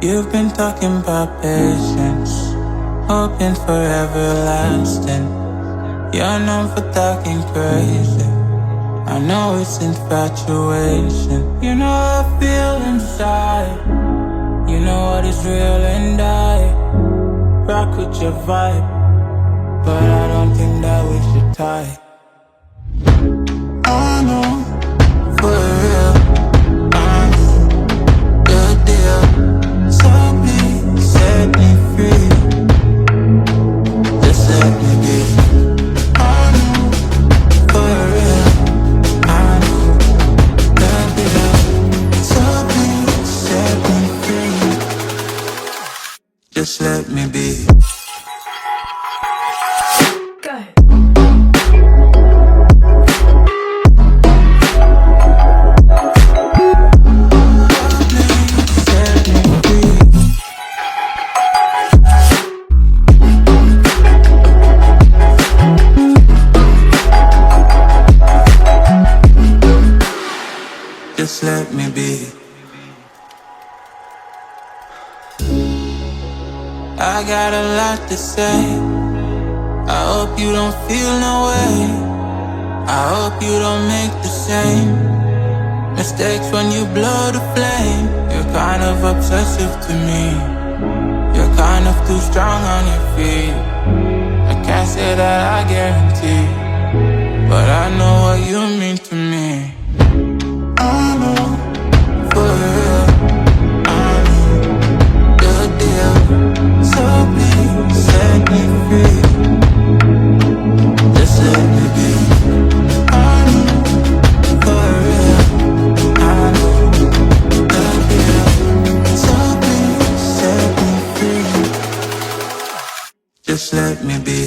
You've been talking about patience, hoping for everlasting. You're known for talking crazy. I know it's infatuation. You know how I feel inside. You know what is real and I rock with your vibe, but I don't think that we should tie. I know, for real, I know, good deal. So please set me free, just let me be. I know, for real, I know, good deal. So please set me free, just let me be. Just let me be. I got a lot to say. I hope you don't feel no way. I hope you don't make the same mistakes when you blow the flame. You're kind of obsessive to me. You're kind of too strong on your feet. I can't say that I guarantee, but I know what you mean to me. I know, for real, I know, good deal. So please set me free, just let me be. I know, for real, I know, good deal. So please set me free, just let me be.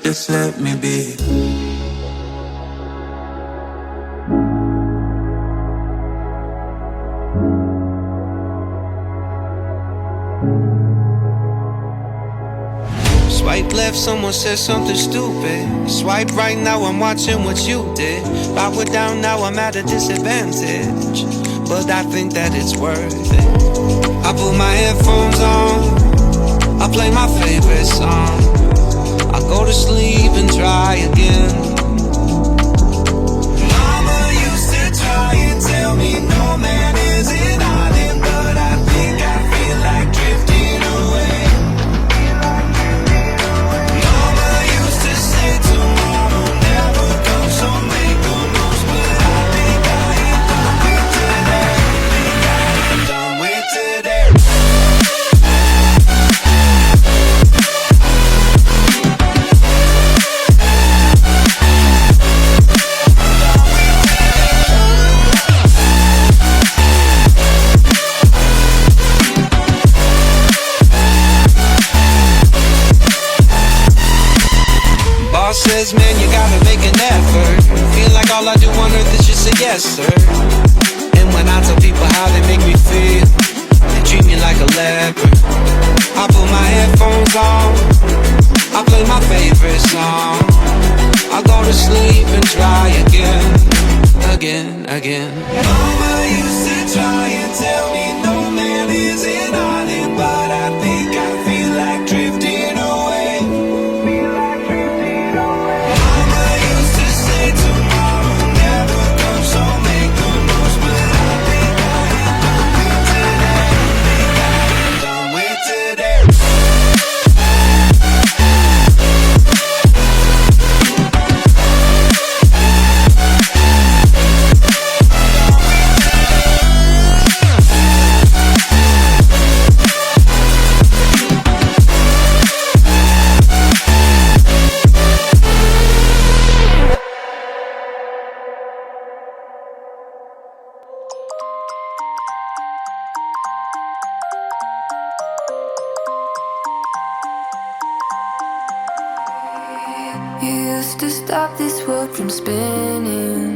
Just let me be. Swipe left, someone said something stupid. Swipe right, now I'm watching what you did. If I were down, now I'm at a disadvantage, but I think that it's worth it. I put my headphones on, I play my favorite song, I go to sleep and try again. Mama used to try and tell me no man is an island, but I think I feel like drifting away. Mama used to say tomorrow never comes, so make the most, but I think I am done with today. Think I am done with today. Boss says, man, you gotta make an effort. Feel like all I do on earth is just say yes, sir. And when I tell people how they make me feel, they treat me like a leper. I put my headphones on, I play my favorite song, I go to sleep and try again, again, again. Mama used to try and tell me no man is an island, but I think I feel like drifting away. used to stop this world from spinning.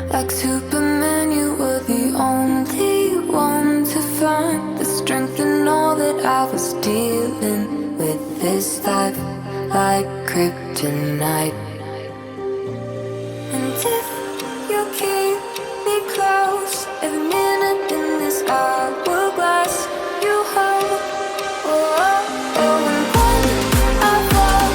Like Superman, you were the only one to find the strength in all that I was dealing with this life, like kryptonite. And if you keep me close, every minute in this hourglass you hold. Oh, oh, oh, and when I fall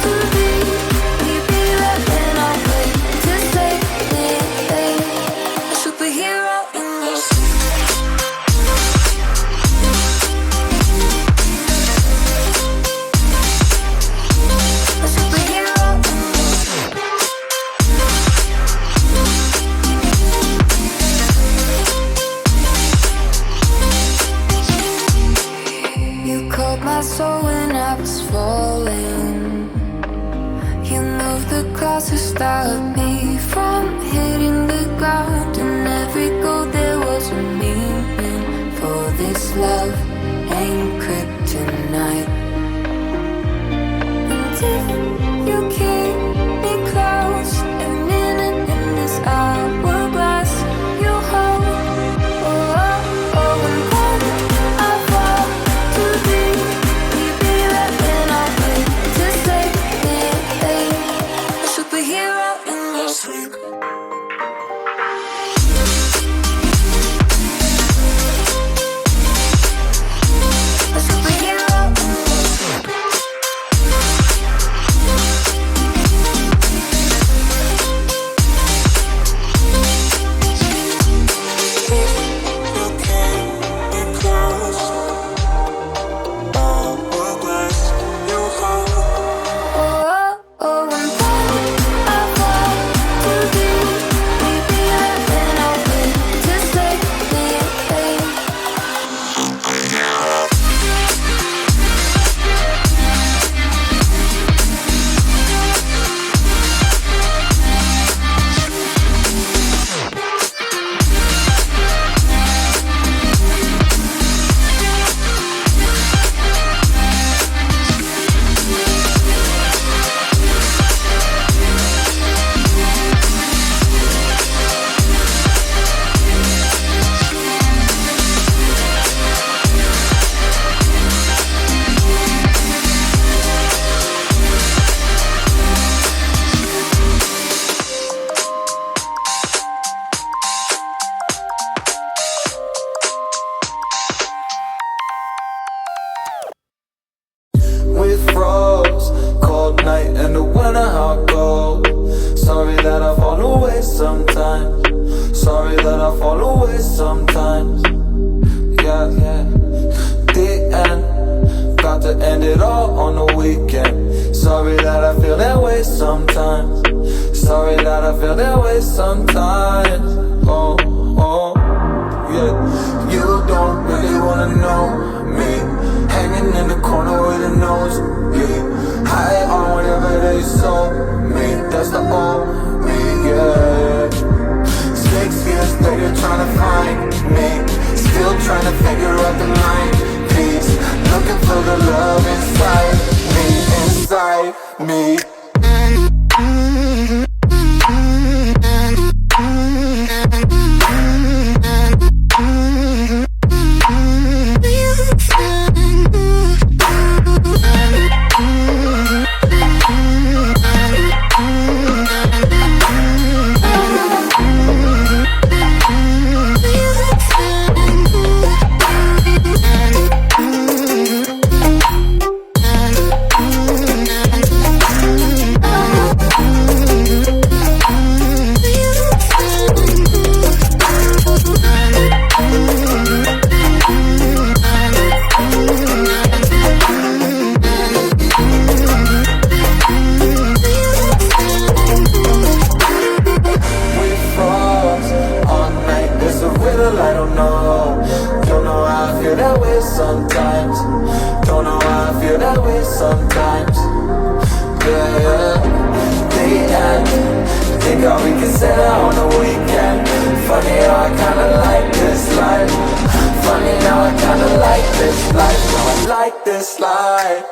too deep, will you be there when I wait to save me? A superhero in your sleep. A superhero in your sleep. You called my soul when I was falling. You moved the clouds to stop me from hitting the ground. And every goal there was a meaning. For this love ain't kryptonite. And if you keep me close, every minute in this hourglass you hold. Oh, oh, oh, and when I fall too deep, will you be there when I wait to save me? A superhero in your sleep. A superhero in your sleep. Oh, oh, and when I fall too deep, will you be there when I wait to save me? With froze, cold night and the winter hot cold. Sorry that I fall away sometimes. Sorry that I fall away sometimes. Yeah, yeah. The end, got to end it all on the weekend. Sorry that I feel that way sometimes. Sorry that I feel that way sometimes. Oh, oh, yeah. You don't really wanna know me. Hanging in the corner with a nosebleed. High on whatever they sold me. That's the old me, yeah. 6 years later trying to find me. Still trying to figure out the line piece. Looking for the love inside me, inside me. Sometimes, don't know why I feel that way sometimes. Yeah, yeah. The end, think how we can set out on the weekend. Funny how I kinda like this life. Funny how I kinda like this life. I like this life.